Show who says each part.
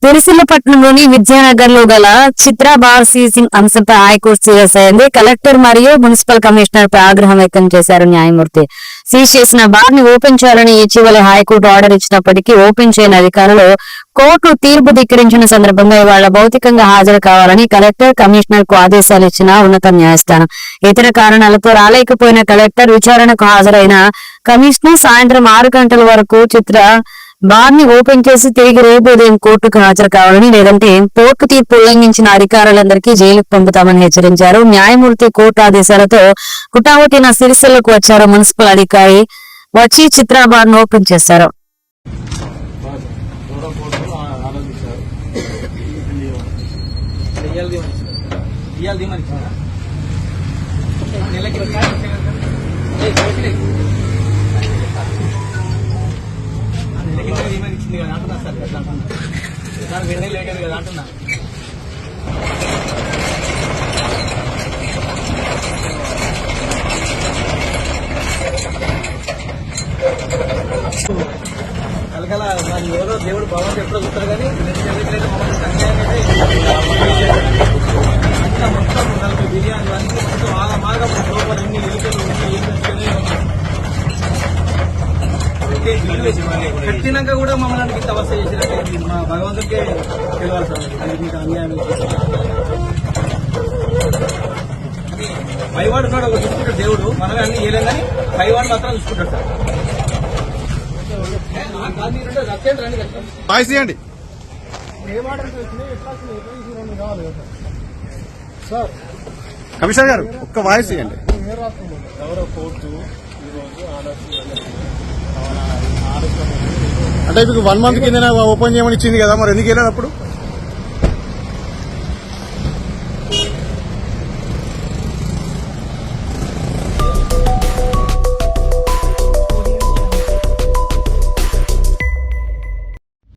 Speaker 1: తిరుసిల్లపట్నంలోని విద్యానగర్ లో గల చిత్ర bar seizing అంశంపై హైకోర్టు సీరియస్ అయింది. కలెక్టర్ మరియు మున్సిపల్ కమిషనర్ పై ఆగ్రహం వ్యక్తం చేశారు న్యాయమూర్తి. సీజ్ చేసిన బార్ ని ఓపెన్ చేయాలని ఇటీవల హైకోర్టు ఆర్డర్ ఇచ్చినప్పటికీ ఓపెన్ చేయని అధికారులు కోర్టు తీర్పు ధిక్కరించిన సందర్భంగా ఇవాళ భౌతికంగా హాజరు కావాలని కలెక్టర్ కమిషనర్ కు ఆదేశాలు ఇచ్చిన ఉన్నత న్యాయస్థానం. ఇతర కారణాలతో రాలేకపోయిన కలెక్టర్ విచారణకు హాజరైన కమిషనర్ సాయంత్రం 6 గంటల వరకు చిత్ర బార్ ని ఓపెన్ చేసి తిరిగి రేపు ఉదయం కోర్టుకు హాజరు కావాలని, లేదంటే కోర్టు తీర్పు ఉల్లంఘించిన అధికారులందరికీ జైలుకు పంపుతామని హెచ్చరించారు. న్యాయమూర్తి కోర్టు ఆదేశాలతో హుటాహుటిన సిరిసిల్లకు వచ్చారు. మున్సిపల్ అధికారి వచ్చి చిత్ర బార్ ను ఓపెన్ చేశారు.
Speaker 2: ఇచ్చింది కదా అంటున్నా సార్, ఎట్లా అంటున్నా సార్, వెంటనే లేట్ అయింది కదా అంటున్నా. కలకల మరి ఎవరో దేవుడు భగవంతు ఎప్పుడో చూస్తారు కానీ అంతా మొత్తం 40 బిర్యానీలు అన్ని మొత్తం బాగా లోపల అన్ని ఎలుకలు పెట్టినాక కూడా మమ్మల్ని ఇంత అవస్థ చేసినట్టు మా భగవంతుడికే తెలియాలి సార్. అది మీకు అన్యాయం. పైవాడు ఉన్నాడు ఒక చూసుకుంటాడు దేవుడు, మనమే అన్ని చేయలేం కానీ పైవాడు మాత్రం చూసుకుంటాడు
Speaker 3: సార్. కమిషనర్ గారు ఒక్క వాయిస్ ఇవ్వండి.
Speaker 4: గౌరవ కోర్టు ఈరోజు
Speaker 3: అంటే మీకు 1 మంత్ కింద ఓపెన్ చేయమని ఇచ్చింది కదా, మరి ఎందుకు వెళ్ళినప్పుడు